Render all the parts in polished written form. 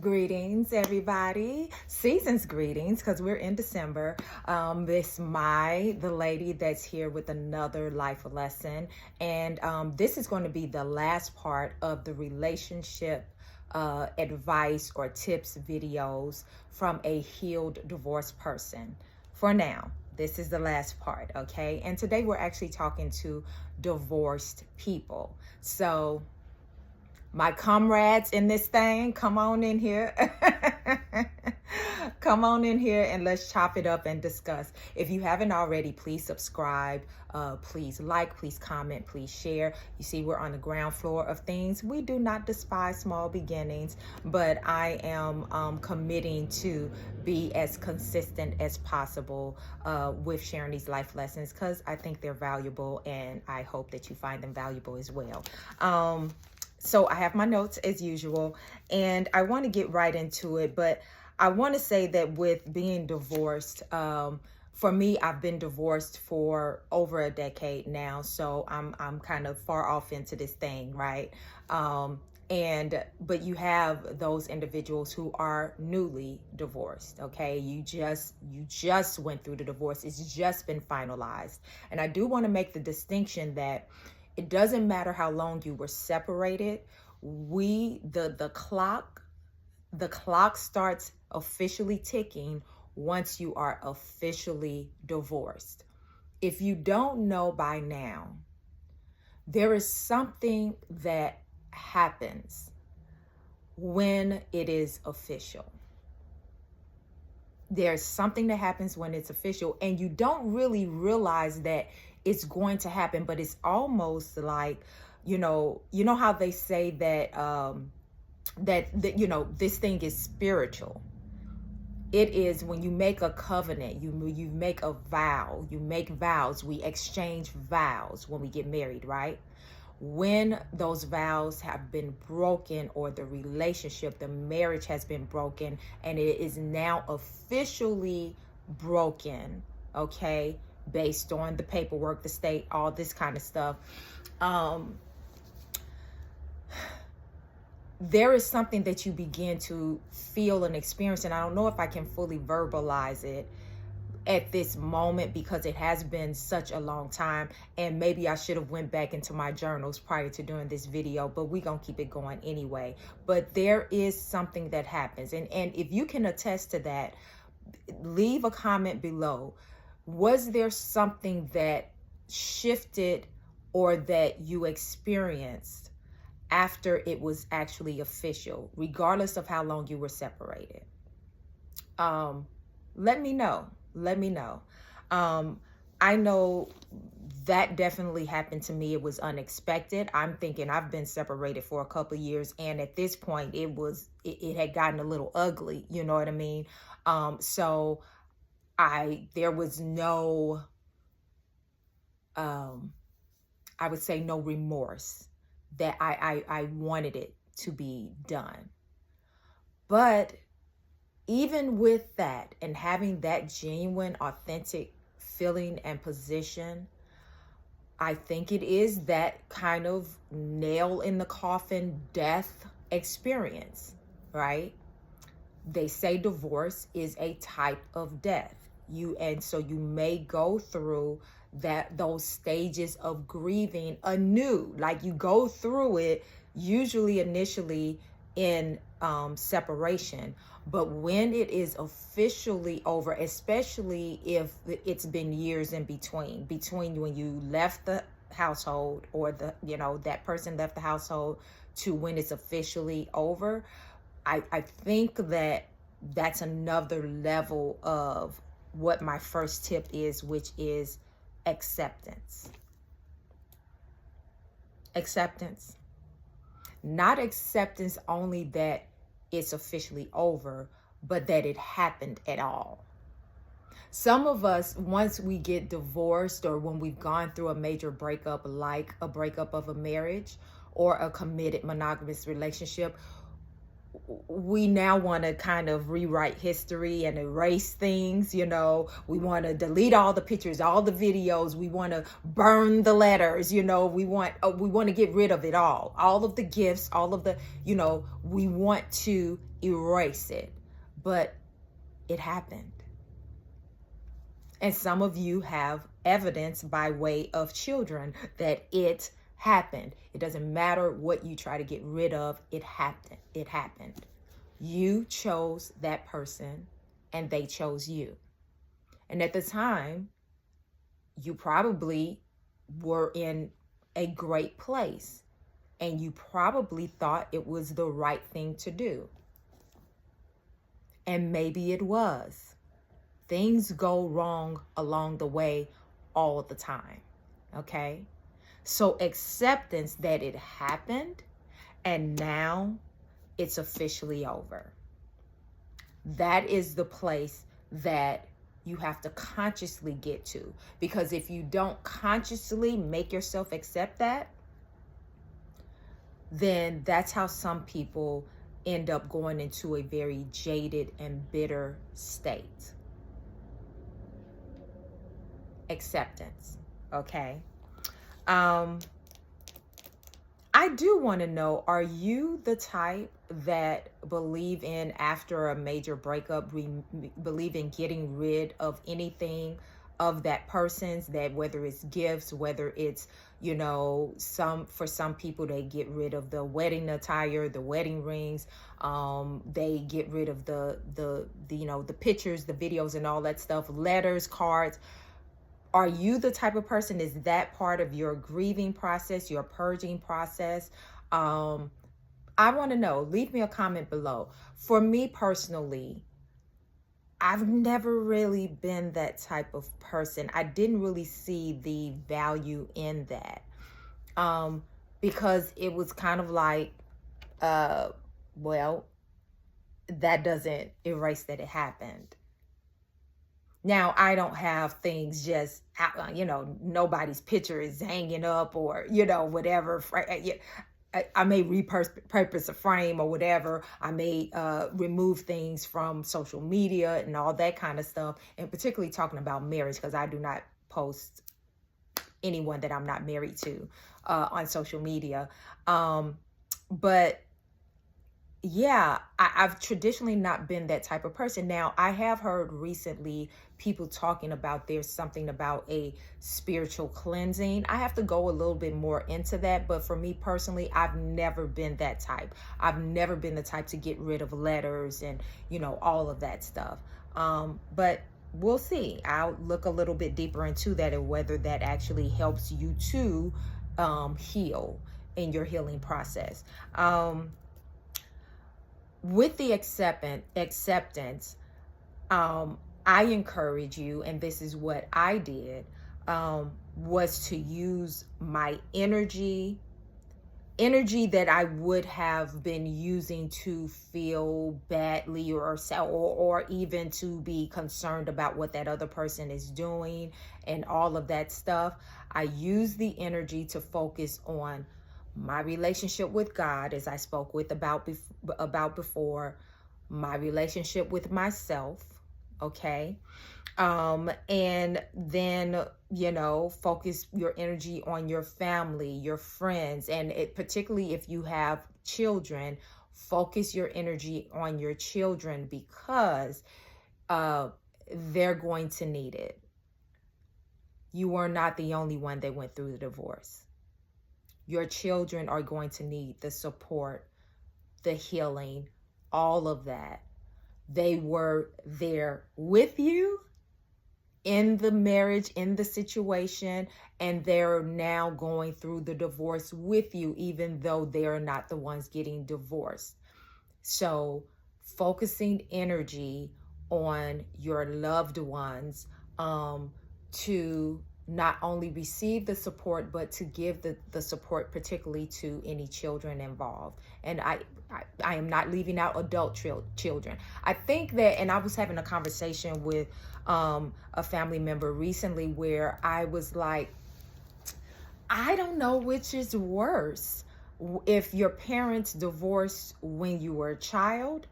Greetings, everybody. Season's greetings, because we're in December. The lady that's here with another life lesson, and this is going to be the last part of the relationship advice or tips videos from a healed divorced person. For now, this is the last part, okay? And today we're actually talking to divorced people. So my comrades in this thing, come on in here. Come on in here and let's chop it up and discuss. If you haven't already, please subscribe, please like, please comment, please share. You see, we're on the ground floor of things. We do not despise small beginnings, but I am committing to be as consistent as possible with sharing these life lessons, because I think they're valuable and I hope that you find them valuable as well. So I have my notes as usual, and I want to get right into it, but I want to say that with being divorced, for me, I've been divorced for over a decade now, so I'm kind of far off into this thing, right? But you have those individuals who are newly divorced, okay? You just went through the divorce. It's just been finalized. And I do want to make the distinction that it doesn't matter how long you were separated. The clock starts officially ticking once you are officially divorced. If you don't know by now, there is something that happens when it is official. There's something that happens when it's official, and you don't really realize that it's going to happen, but it's almost like, you know how they say that this thing is spiritual. It is when you make a covenant, you make a vow, you make vows, we exchange vows when we get married, right? When those vows have been broken, or the relationship, the marriage has been broken, and it is now officially broken, okay, based on the paperwork, the state, all this kind of stuff, there is something that you begin to feel and experience, and I don't know if I can fully verbalize it at this moment because it has been such a long time, and maybe I should have went back into my journals prior to doing this video, but we're gonna keep it going anyway. But there is something that happens, and if you can attest to that, leave a comment below. Was there something that shifted or that you experienced after it was actually official, regardless of how long you were separated? Let me know. I know that definitely happened to me. It was unexpected. I'm thinking I've been separated for a couple of years, and at this point it had gotten a little ugly, you know what I mean? So there was no, I would say no remorse that I wanted it to be done. But even with that, and having that genuine, authentic feeling and position, I think it is that kind of nail in the coffin death experience, right? They say divorce is a type of death. So you may go through those stages of grieving anew. Like you go through it usually initially in separation, but when it is officially over, especially if it's been years in between when you left the household, or that person left the household, to when it's officially over, I think that's another level of what my first tip is, which is acceptance. Acceptance. Not acceptance only that it's officially over, but that it happened at all. Some of us, once we get divorced, or when we've gone through a major breakup, like a breakup of a marriage or a committed monogamous relationship, we now want to kind of rewrite history and erase things. We want to delete all the pictures, all the videos. We want to burn the letters. We want to get rid of it all of the gifts, all of the, we want to erase it, but it happened. And some of you have evidence by way of children that it happened. It doesn't matter what you try to get rid of, it happened. It happened. You chose that person and they chose you. And at the time, you probably were in a great place and you probably thought it was the right thing to do. And maybe it was. Things go wrong along the way all the time, okay? So acceptance that it happened and now it's officially over. That is the place that you have to consciously get to. Because if you don't consciously make yourself accept that, then that's how some people end up going into a very jaded and bitter state. Acceptance, okay? I do want to know, are you the type that believe in, after a major breakup, believe in getting rid of anything of that person's, that whether it's gifts, whether it's, you know, for some people, they get rid of the wedding attire, the wedding rings, they get rid of the you know, the pictures, the videos and all that stuff, letters, cards. Are you the type of person, is that part of your grieving process, your purging process? I want to know. Leave me a comment below. For me personally, I've never really been that type of person. I didn't really see the value in that, because it was kind of like, well, that doesn't erase that it happened. Now, I don't have things just out, you know, nobody's picture is hanging up or, you know, whatever. I may repurpose a frame or whatever. I may remove things from social media and all that kind of stuff. And particularly talking about marriage, because I do not post anyone that I'm not married to on social media. But yeah, I've traditionally not been that type of person. Now, I have heard recently people talking about there's something about a spiritual cleansing. I have to go a little bit more into that. But for me personally, I've never been that type. I've never been the type to get rid of letters and, you know, all of that stuff. But we'll see. I'll look a little bit deeper into that and whether that actually helps you to heal in your healing process. With the acceptance, I encourage you, and this is what I did, was to use my energy that I would have been using to feel badly or even to be concerned about what that other person is doing and all of that stuff. I use the energy to focus on my relationship with God, as I spoke about before, my relationship with myself, okay? And then, you know, focus your energy on your family, your friends, and particularly if you have children, focus your energy on your children because they're going to need it. You are not the only one that went through the divorce. Your children are going to need the support, the healing, all of that. They were there with you in the marriage, in the situation, and they're now going through the divorce with you, even though they're not the ones getting divorced. So focusing energy on your loved ones to not only receive the support, but to give the support, particularly to any children involved. And I am not leaving out adult children. I think that, and I was having a conversation with a family member recently where I was like, I don't know which is worse. If your parents divorced when you were a child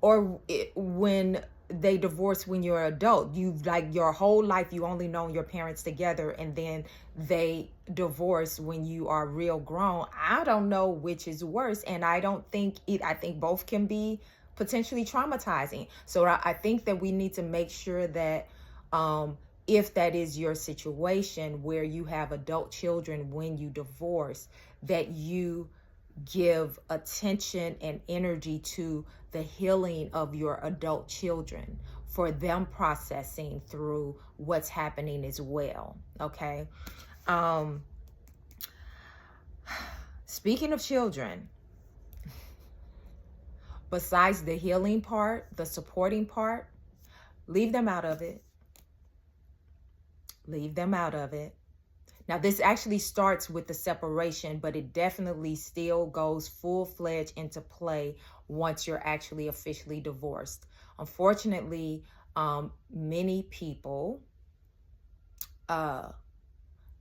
or when they divorce when you're an adult. You've like your whole life, you only known your parents together, and then they divorce when you are real grown. I don't know which is worse. And I don't think I think both can be potentially traumatizing. So I think that we need to make sure that if that is your situation where you have adult children when you divorce, that you give attention and energy to the healing of your adult children, for them processing through what's happening as well. Okay. Speaking of children, besides the healing part, the supporting part, leave them out of it. Leave them out of it. Now, this actually starts with the separation, but it definitely still goes full-fledged into play once you're actually officially divorced. Unfortunately, many people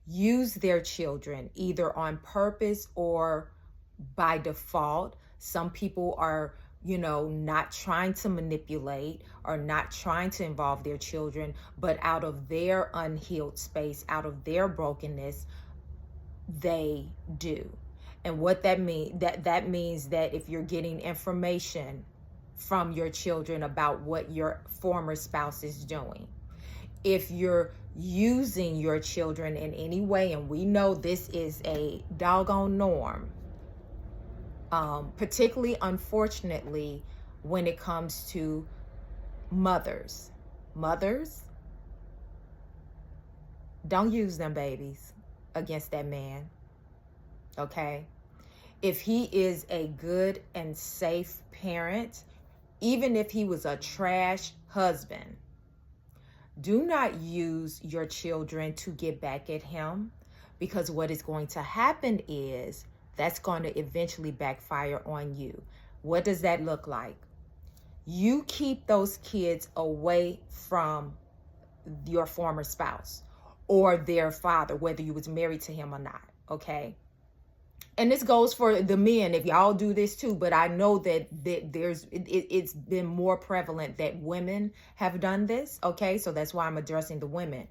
use their children either on purpose or by default. Some people are, not trying to manipulate or not trying to involve their children, but out of their unhealed space, out of their brokenness, they do. And what that means, that means that if you're getting information from your children about what your former spouse is doing, if you're using your children in any way, and we know this is a doggone norm, particularly, unfortunately, when it comes to mothers. Mothers, don't use them babies against that man, okay? If he is a good and safe parent, even if he was a trash husband, do not use your children to get back at him, because what is going to happen is that's going to eventually backfire on you. What does that look like? You keep those kids away from your former spouse or their father, whether you was married to him or not, okay? And this goes for the men, if y'all do this too, but I know that it's been more prevalent that women have done this, okay? So that's why I'm addressing the women.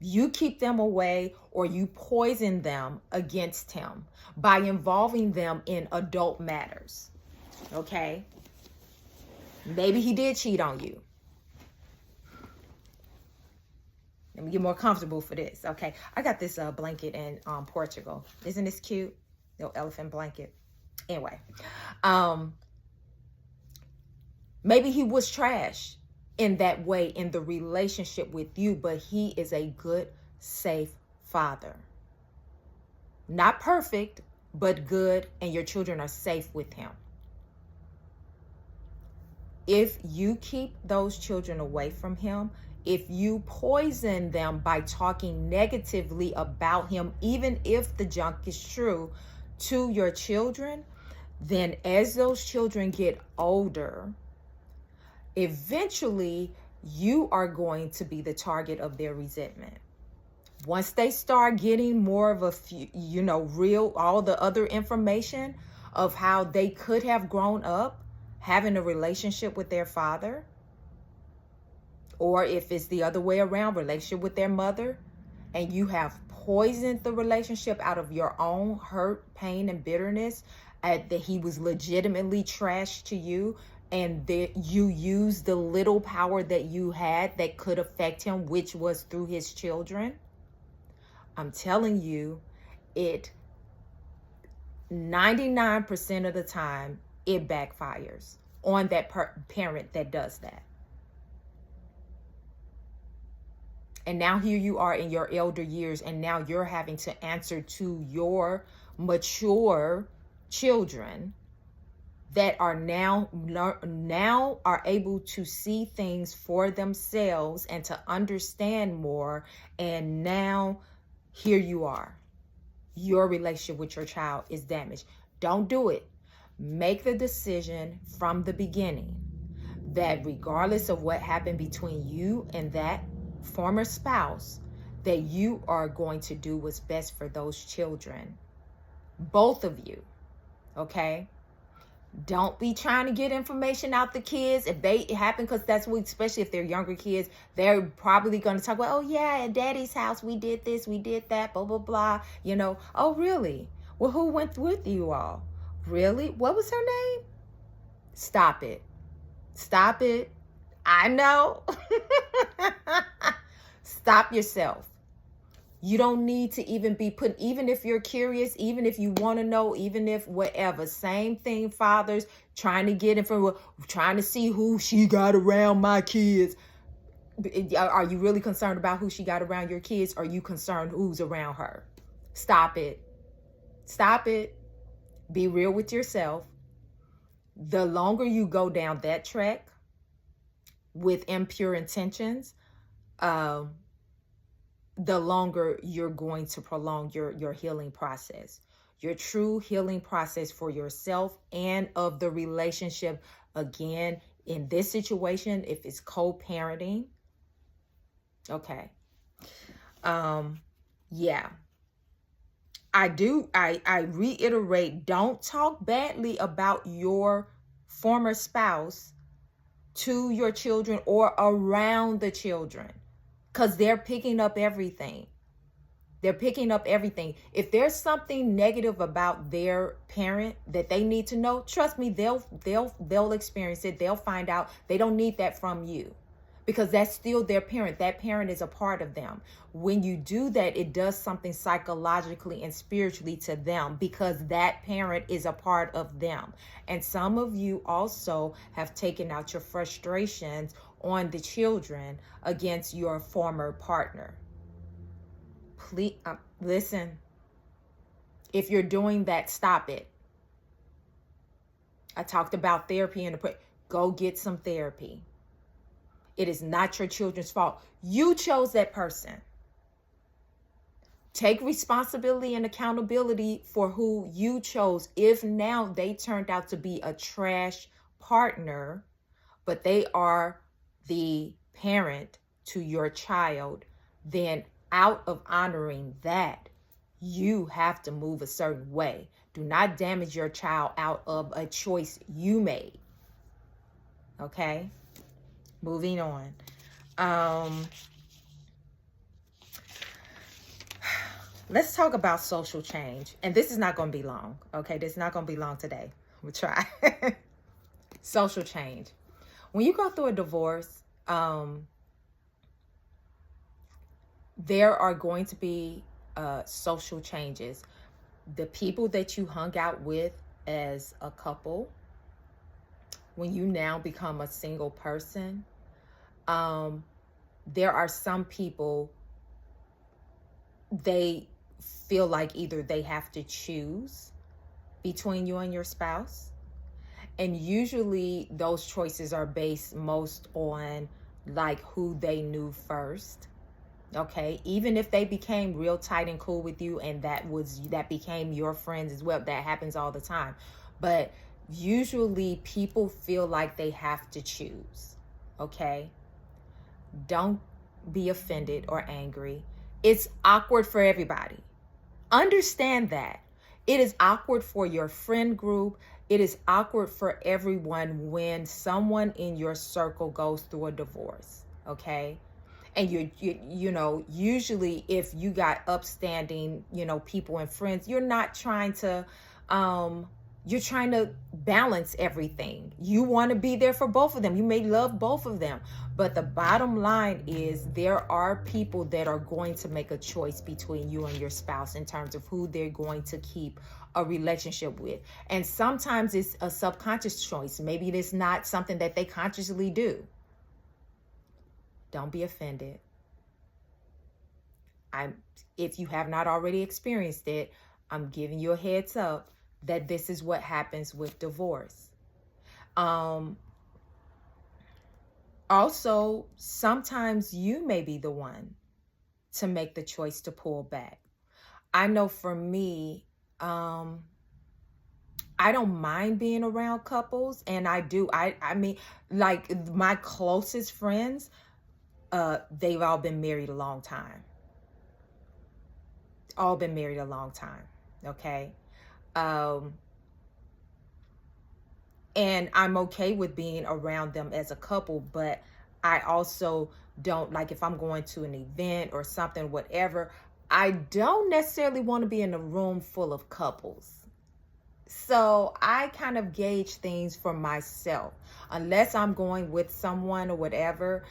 You keep them away, or you poison them against him by involving them in adult matters, okay? Maybe he did cheat on you. Let me get more comfortable for this, okay? I got this blanket in Portugal. Isn't this cute? Little elephant blanket. Anyway, maybe he was trash in that way in the relationship with you, but he is a good, safe father. Not perfect, but good, and your children are safe with him. If you keep those children away from him, if you poison them by talking negatively about him, even if the junk is true, to your children, then as those children get older, eventually you are going to be the target of their resentment. Once they start getting more of a few, real, all the other information of how they could have grown up having a relationship with their father, or if it's the other way around, relationship with their mother, and you have poisoned the relationship out of your own hurt, pain, and bitterness, that he was legitimately trash to you, and that you used the little power that you had that could affect him, which was through his children, I'm telling you, 99% of the time, it backfires on that parent that does that. And now here you are in your elder years, and now you're having to answer to your mature children that are now are able to see things for themselves and to understand more. And now here you are. Your relationship with your child is damaged. Don't do it. Make the decision from the beginning that regardless of what happened between you and that former spouse, that you are going to do what's best for those children, both of you, okay? Don't be trying to get information out the kids if they happen, because that's what, especially if they're younger kids, they're probably going to talk about, oh yeah, at daddy's house we did this, we did that, blah blah blah, oh really? Well, who went with you all? Really? What was her name? Stop it. Stop it. I know. Stop yourself. You don't need to even be put, even if you're curious, even if you want to know, even if whatever. Same thing, fathers trying to get in front, trying to see who she got around my kids. Are you really concerned about who she got around your kids? Or are you concerned who's around her? Stop it. Stop it. Be real with yourself. The longer you go down that track with impure intentions, the longer you're going to prolong your healing process, your true healing process for yourself and of the relationship. Again, in this situation, if it's co-parenting, okay. Yeah. I reiterate, don't talk badly about your former spouse to your children or around the children, because they're picking up everything. They're picking up everything. If there's something negative about their parent that they need to know, trust me, they'll experience it. They'll find out. They don't need that from you, because that's still their parent. That parent is a part of them. When you do that, it does something psychologically and spiritually to them, because that parent is a part of them. And some of you also have taken out your frustrations on the children against your former partner. Please, listen. If you're doing that, stop it. I talked about therapy in the go get some therapy. It is not your children's fault. You chose that person. Take responsibility and accountability for who you chose. If now they turned out to be a trash partner, but they are the parent to your child, then out of honoring that, you have to move a certain way. Do not damage your child out of a choice you made. Okay? Moving on. Let's talk about social change. And this is not going to be long. Okay? This is not going to be long today. We'll try. Social change. When you go through a divorce, there are going to be social changes. The people that you hung out with as a couple, when you now become a single person, there are some people, they feel like either they have to choose between you and your spouse. And usually those choices are based most on like who they knew first. Okay, even if they became real tight and cool with you and that became your friends as well, that happens all the time. But usually people feel like they have to choose. Okay, don't be offended or angry. It's awkward for everybody. Understand that. It is awkward for your friend group. It is awkward for everyone when someone in your circle goes through a divorce. Okay. And you know, usually if you got upstanding, you know, people and friends, you're not trying to, you're trying to balance everything. You want to be there for both of them. You may love both of them. But the bottom line is there are people that are going to make a choice between you and your spouse in terms of who they're going to keep a relationship with. And sometimes it's a subconscious choice. Maybe it's not something that they consciously do. Don't be offended. If you have not already experienced it, I'm giving you a heads up that this is what happens with divorce. Also, sometimes you may be the one to make the choice to pull back. I know for me, I don't mind being around couples, and I do. I mean, like my closest friends, they've all been married a long time. All been married a long time. Okay. And I'm okay with being around them as a couple, but I also don't, like if I'm going to an event or something, whatever, I don't necessarily want to be in a room full of couples. So I kind of gauge things for myself. Unless I'm going with someone or whatever,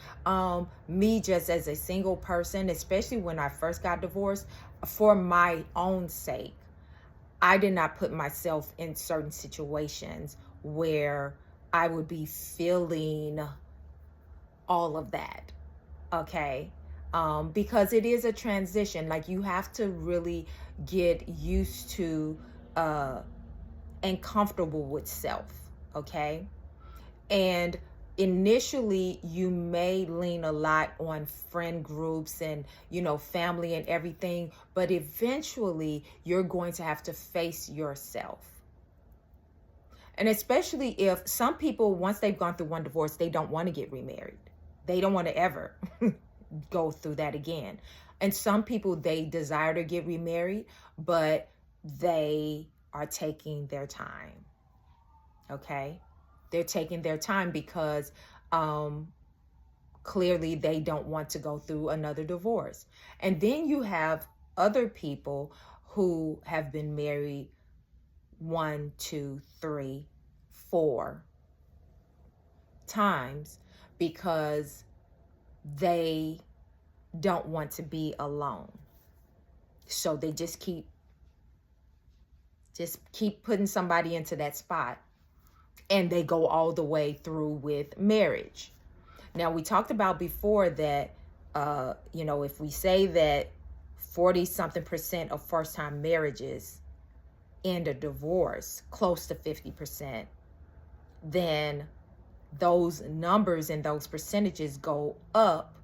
me just as a single person, especially when I first got divorced, for my own sake, I did not put myself in certain situations where I would be feeling all of that. Okay. Because it is a transition. Like, you have to really get used to uh and comfortable with self. Okay. And initially you may lean a lot on friend groups and, family and everything, but eventually you're going to have to face yourself. And especially if some people, once they've gone through one divorce, they don't want to get remarried. They don't want to ever go through that again. And some people, they desire to get remarried, but they are taking their time. Okay. They're taking their time because clearly they don't want to go through another divorce. And then you have other people who have been married 1, 2, 3, 4 times because they don't want to be alone. So they just keep putting somebody into that spot, and they go all the way through with marriage. Now, we talked about before that, if we say that 40 something percent of first time marriages end a divorce, close to 50%, then those numbers and those percentages go up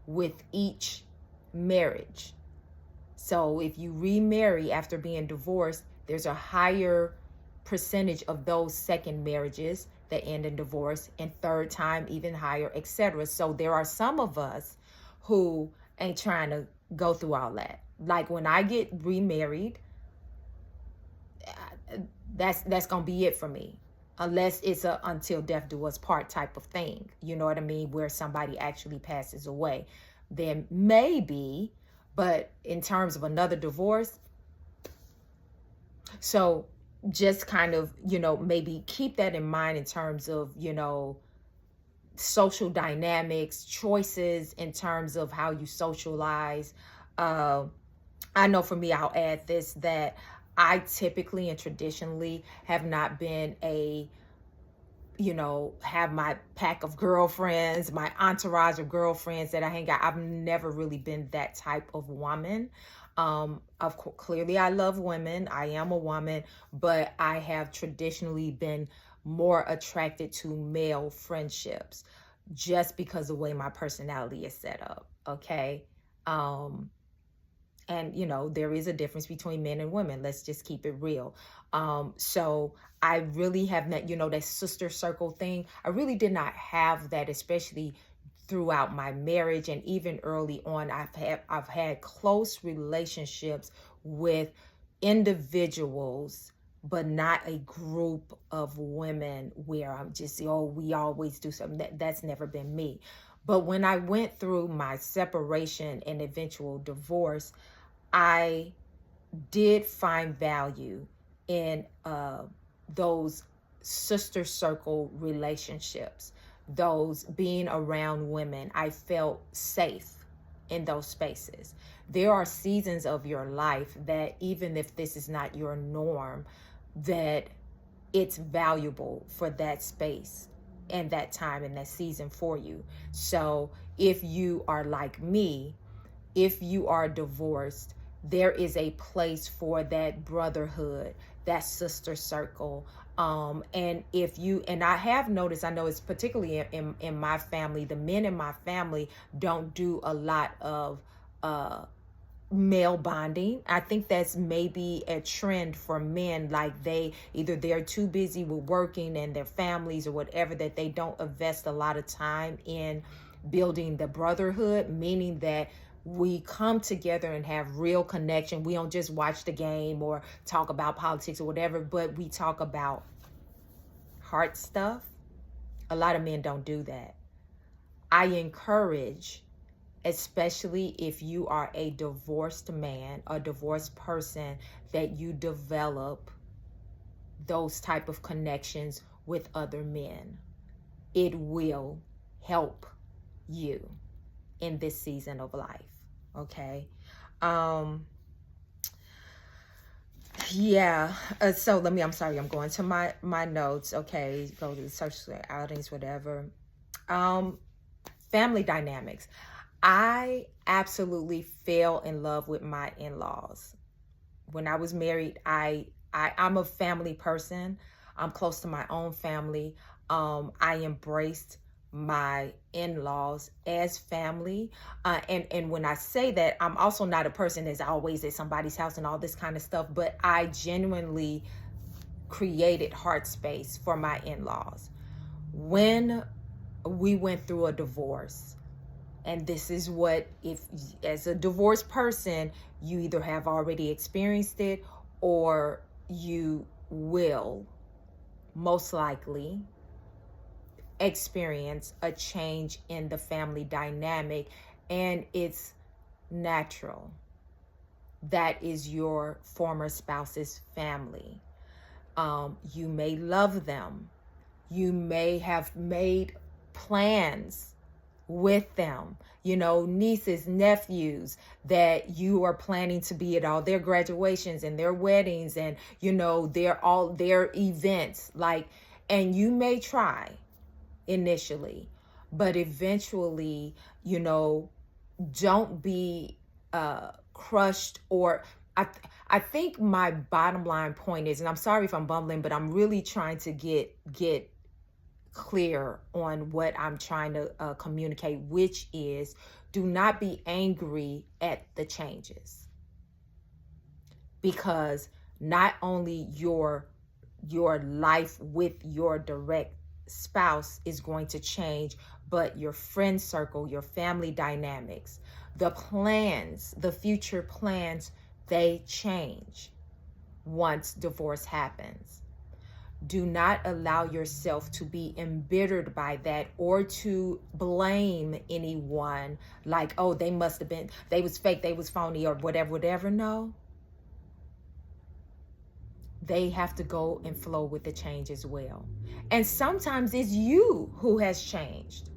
with each marriage. So if you remarry after being divorced, there's a higher percentage of those second marriages that end in divorce, and third time even higher, etc. So there are some of us who ain't trying to go through all that. Like, when I get remarried, that's gonna be it for me, unless it's a until death do us part type of thing, you know what I mean, where somebody actually passes away, then maybe. But in terms of another divorce, so just kind of, maybe keep that in mind in terms of, social dynamics, choices in terms of how you socialize. I know for me, I'll add this, that I typically and traditionally have not been have my pack of girlfriends, my entourage of girlfriends that I hang out. I've never really been that type of woman. Of course, clearly I love women. I am a woman, but I have traditionally been more attracted to male friendships just because of the way my personality is set up. Okay. And there is a difference between men and women. Let's just keep it real. So I really have not, that sister circle thing. I really did not have that, especially throughout my marriage, and even early on. I've had close relationships with individuals, but not a group of women where I'm just, we always do something. That's never been me. But when I went through my separation and eventual divorce, I did find value in those sister circle relationships, those being around women. I felt safe in those spaces. There are seasons of your life that, even if this is not your norm, that it's valuable for that space and that time and that season for you. So if you are like me, if you are divorced, there is a place for that brotherhood, that sister circle. And I have noticed, I know it's particularly in my family, the men in my family don't do a lot of male bonding. I think that's maybe a trend for men. Like, they're too busy with working and their families or whatever, that they don't invest a lot of time in building the brotherhood, meaning that we come together and have real connection. We don't just watch the game or talk about politics or whatever, but we talk about heart stuff. A lot of men don't do that. I encourage, especially if you are a divorced man, a divorced person, that you develop those type of connections with other men. It will help you in this season of life. Okay. Yeah. So I'm sorry, I'm going to my notes. Okay. Go to the social outings, whatever. Family dynamics. I absolutely fell in love with my in-laws. When I was married, I'm a family person. I'm close to my own family. I embraced my in-laws as family. And when I say that, I'm also not a person that's always at somebody's house and all this kind of stuff, but I genuinely created heart space for my in-laws. When we went through a divorce, and this is what, if as a divorced person, you either have already experienced it or you will most likely experience a change in the family dynamic, and it's natural. That is your former spouse's family. You may love them. You may have made plans with them, nieces, nephews that you are planning to be at all their graduations and their weddings and, all their events, and you may try initially, but eventually, don't be crushed. Or I think my bottom line point is, and I'm sorry if I'm bumbling, but I'm really trying to get clear on what I'm trying to communicate, which is, do not be angry at the changes, because not only your life with your direct spouse is going to change, but your friend circle, your family dynamics, the plans, the future plans, they change once divorce happens. Do not allow yourself to be embittered by that or to blame anyone like, oh, they was fake, they was phony, or whatever. No. They have to go and flow with the change as well. And sometimes it's you who has changed.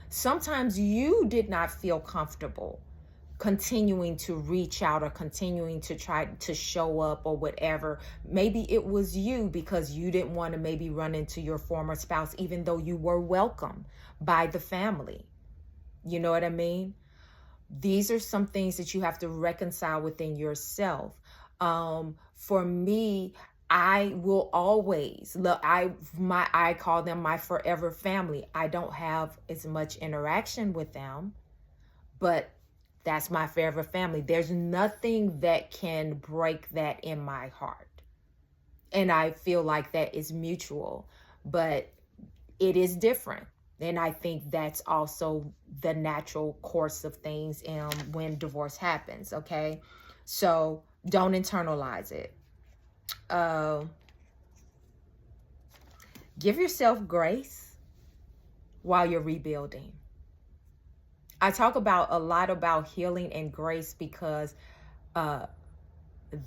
Sometimes you did not feel comfortable continuing to reach out or continuing to try to show up or whatever. Maybe it was you because you didn't want to maybe run into your former spouse, even though you were welcome by the family. You know what I mean? These are some things that you have to reconcile within yourself. For me, I will always look, I call them my forever family. I don't have as much interaction with them, but that's my forever family. There's nothing that can break that in my heart. And I feel like that is mutual, but it is different. And I think that's also the natural course of things when divorce happens, okay? So don't internalize it. Give yourself grace while you're rebuilding. I talk a lot about healing and grace because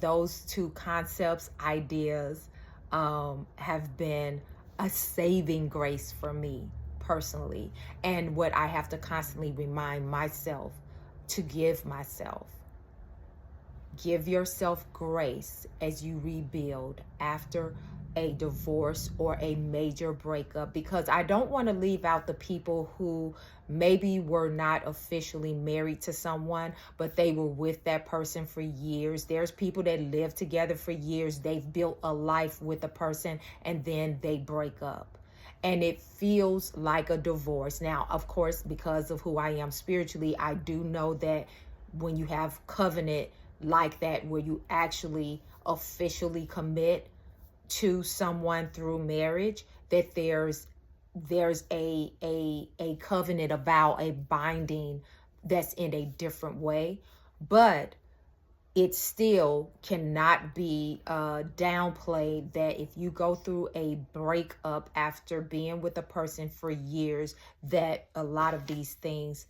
those two concepts, ideas, have been a saving grace for me personally, and what I have to constantly remind myself to give myself. Give yourself grace as you rebuild after a divorce or a major breakup, because I don't want to leave out the people who maybe were not officially married to someone, but they were with that person for years. There's people that live together for years. They've built a life with a person and then they break up. And it feels like a divorce. Now, of course, because of who I am spiritually, I do know that when you have covenant like that, where you actually officially commit to someone through marriage, that there's a covenant, a vow, a binding that's in a different way, but it still cannot be downplayed that if you go through a breakup after being with a person for years, that a lot of these things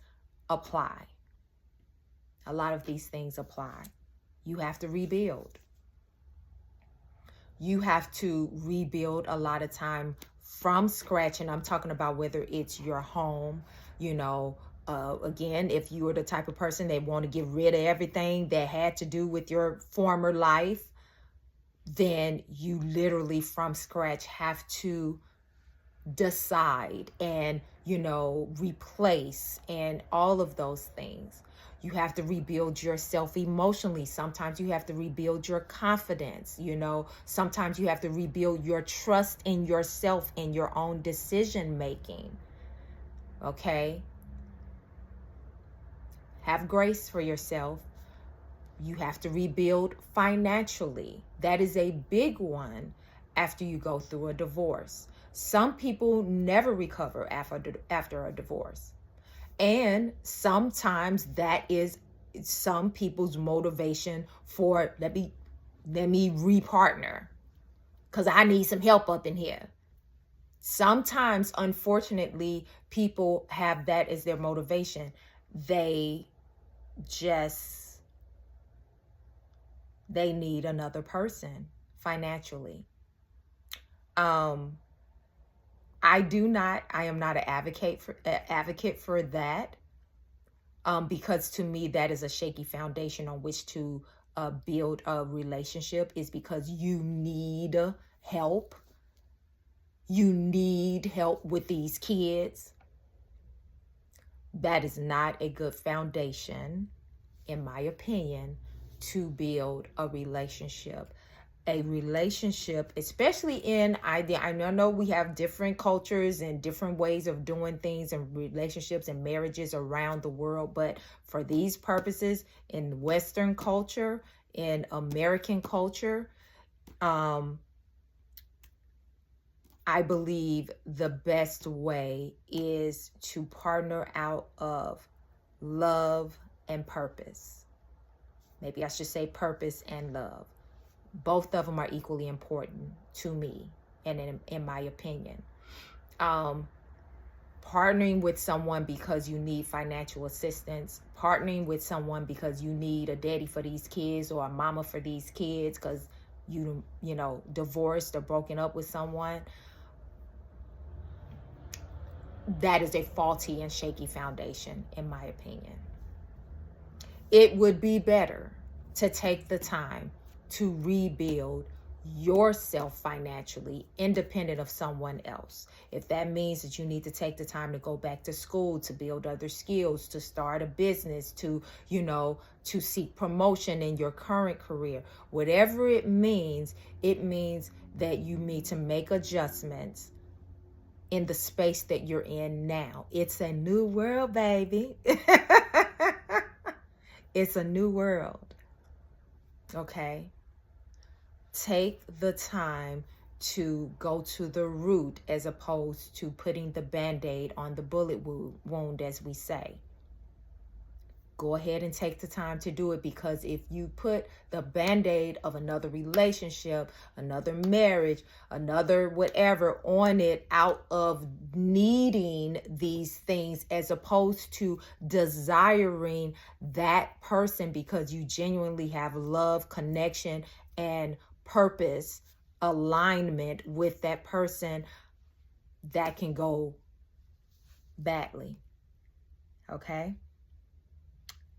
apply. You have to rebuild. you have to rebuild a lot of time from scratch. And I'm talking about whether it's your home, you know, again, if you are the type of person that want to get rid of everything that had to do with your former life, then you literally from scratch have to decide and, you know, replace and all of those things. You have to rebuild yourself emotionally. Sometimes you have to rebuild your confidence. You know, sometimes you have to rebuild your trust in yourself and your own decision making. Okay? Have grace for yourself. You have to rebuild financially. That is a big one after you go through a divorce. Some people never recover after a divorce. And sometimes that is some people's motivation for let me repartner because I need some help up in here. Sometimes, unfortunately, people have that as their motivation. They need another person financially. I am not an advocate for that. Because to me, that is a shaky foundation on which to build a relationship, is because you need help. You need help with these kids. That is not a good foundation, in my opinion, to build a relationship. A relationship, especially in I know we have different cultures and different ways of doing things and relationships and marriages around the world, but for these purposes, in Western culture, in American culture, I believe the best way is to partner out of love and purpose. Maybe I should say purpose and love. Both of them are equally important to me and in my opinion. Partnering with someone because you need financial assistance, partnering with someone because you need a daddy for these kids or a mama for these kids because you know, divorced or broken up with someone, that is a faulty and shaky foundation, in my opinion. It would be better to take the time to rebuild yourself financially, independent of someone else. If that means that you need to take the time to go back to school, to build other skills, to start a business, to, you know, to seek promotion in your current career, whatever it means that you need to make adjustments in the space that you're in now. It's a new world, baby. It's a new world. Okay? Take the time to go to the root as opposed to putting the Band-Aid on the bullet wound, as we say. Go ahead and take the time to do it, because if you put the Band-Aid of another relationship, another marriage, another whatever on it out of needing these things as opposed to desiring that person because you genuinely have love, connection, and purpose alignment with that person, that can go badly. Okay?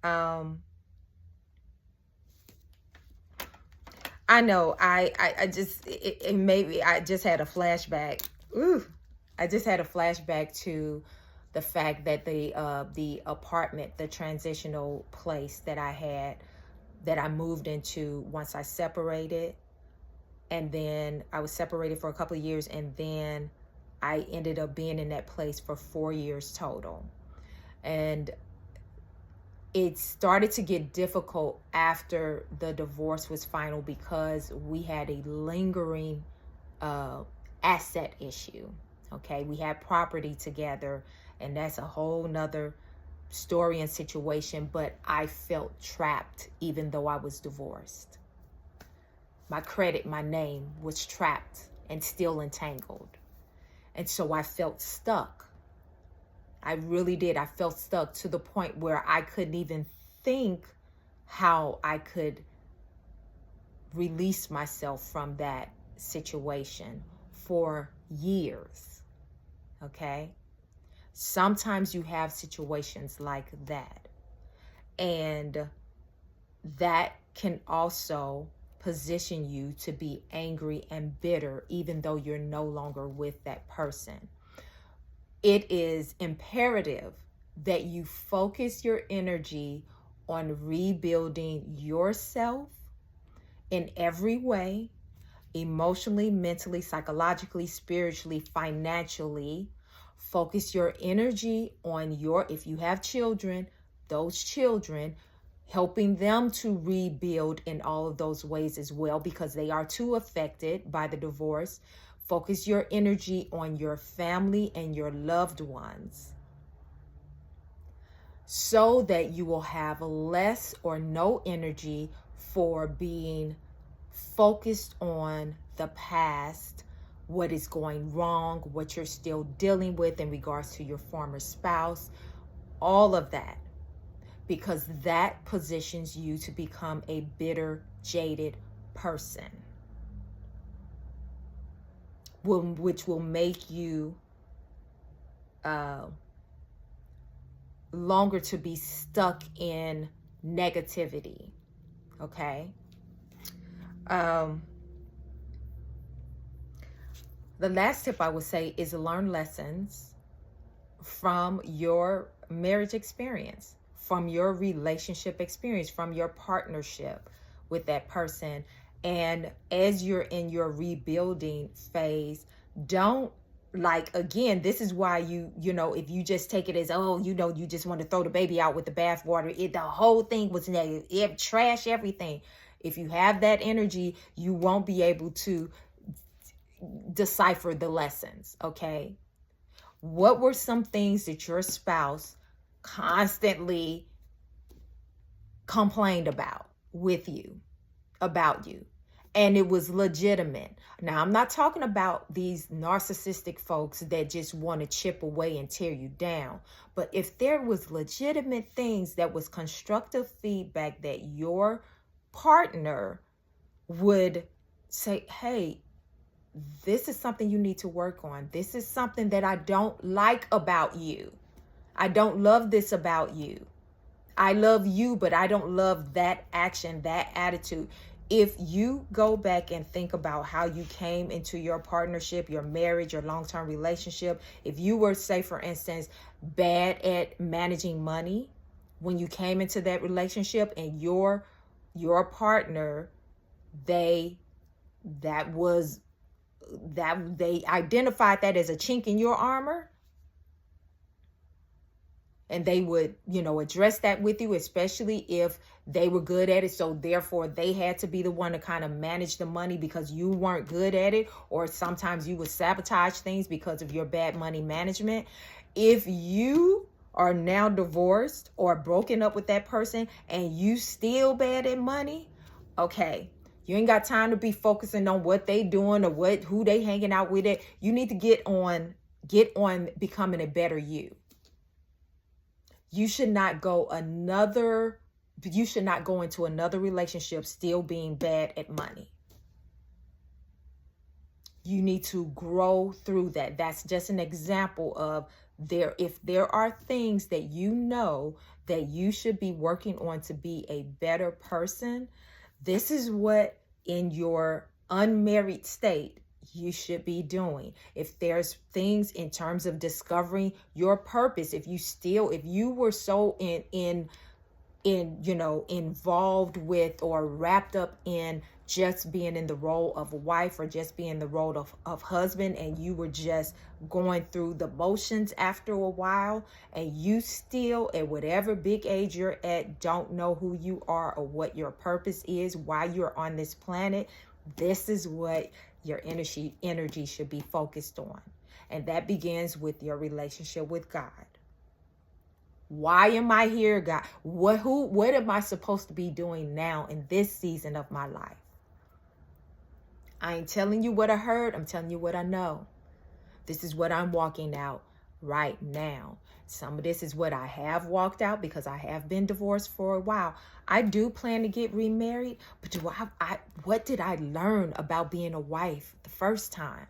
I know I just maybe I just had a flashback. I just had a flashback to the fact that the apartment, the transitional place that I moved into once I separated, and then I was separated for a couple of years, and then I ended up being in that place for 4 years total. And it started to get difficult after the divorce was final because we had a lingering asset issue. Okay, we had property together, and that's a whole nother story and situation, but I felt trapped even though I was divorced. My credit, my name was trapped and still entangled. And so I felt stuck. I really did. I felt stuck to the point where I couldn't even think how I could release myself from that situation for years. Okay? Sometimes you have situations like that. And that can also position you to be angry and bitter, even though you're no longer with that person. It is imperative that you focus your energy on rebuilding yourself in every way, emotionally, mentally, psychologically, spiritually, financially. Focus your energy on if you have children, those children, helping them to rebuild in all of those ways as well, because they are too affected by the divorce. Focus your energy on your family and your loved ones so that you will have less or no energy for being focused on the past, what is going wrong, what you're still dealing with in regards to your former spouse, all of that, because that positions you to become a bitter, jaded person, which will make you longer to be stuck in negativity. Okay? The last tip I would say is learn lessons from your marriage experience, from your relationship experience, from your partnership with that person. And as you're in your rebuilding phase, don't, like, again, this is why you know, if you just take it as, oh, you know, you just want to throw the baby out with the bathwater, the whole thing was negative, trash everything. If you have that energy, you won't be able to decipher the lessons. Okay? What were some things that your spouse constantly complained about you? And it was legitimate. Now, I'm not talking about these narcissistic folks that just want to chip away and tear you down. But if there was legitimate things that was constructive feedback that your partner would say, hey, this is something you need to work on. This is something that I don't like about you. I don't love this about you. I love you, but I don't love that action, that attitude. If you go back and think about how you came into your partnership, your marriage, your long-term relationship, if you were, say, for instance, bad at managing money when you came into that relationship, and your partner, they identified that as a chink in your armor, and they would, address that with you, especially if they were good at it. So therefore they had to be the one to kind of manage the money because you weren't good at it, or sometimes you would sabotage things because of your bad money management. If you are now divorced or broken up with that person and you still bad at money, okay, you ain't got time to be focusing on what they doing or who they hanging out with. It. You need to get on becoming a better you. You should not go into another relationship still being bad at money. You need to grow through that. That's just an example of if there are things that you know that you should be working on to be a better person, this is what in your unmarried state you should be doing. If there's things in terms of discovering your purpose, if you were so involved with or wrapped up in just being in the role of a wife or just being the role of husband, and you were just going through the motions after a while, and you still at whatever big age you're at don't know who you are or what your purpose is, why you're on this planet, this is what your energy should be focused on. And that begins with your relationship with God. Why am I here, God? What am I supposed to be doing now in this season of my life? I ain't telling you what I heard. I'm telling you what I know. This is what I'm walking out right now. Some of this is what I have walked out because I have been divorced for a while. I do plan to get remarried, but what did I learn about being a wife the first time?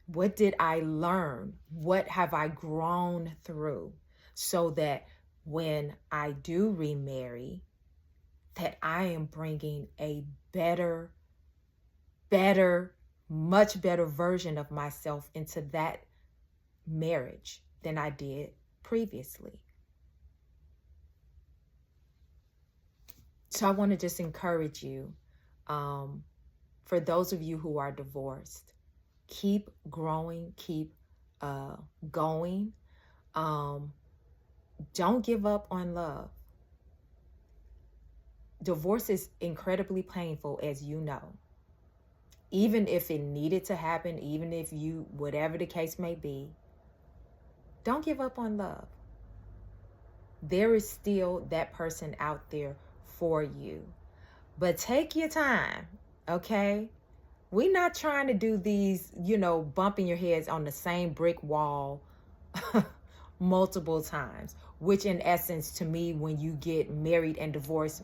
What did I learn? What have I grown through so that when I do remarry, that I am bringing a better, much better version of myself into that marriage than I did previously. So I want to just encourage you, for those of you who are divorced, keep growing, keep going. Don't give up on love. Divorce is incredibly painful, as you know. Even if it needed to happen, even if whatever the case may be, don't give up on love. There is still that person out there for you. But take your time, okay? We're not trying to do these, bumping your heads on the same brick wall multiple times, which in essence, to me, when you get married and divorced,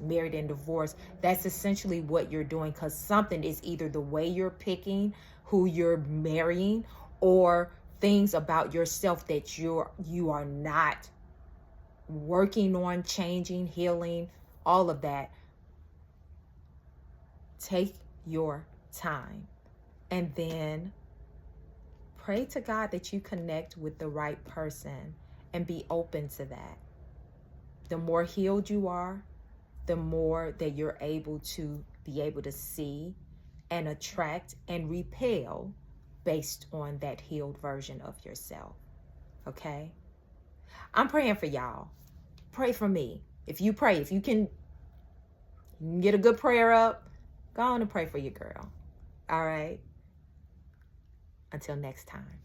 that's essentially what you're doing, because something is either the way you're picking who you're marrying or things about yourself that you are not working on changing, healing, all of that. Take your time and then pray to God that you connect with the right person and be open to that. The more healed you are, the more that you're able to see and attract and repel based on that healed version of yourself. Okay? I'm praying for y'all. Pray for me. If you can get a good prayer up, go on and pray for your girl. All right? Until next time.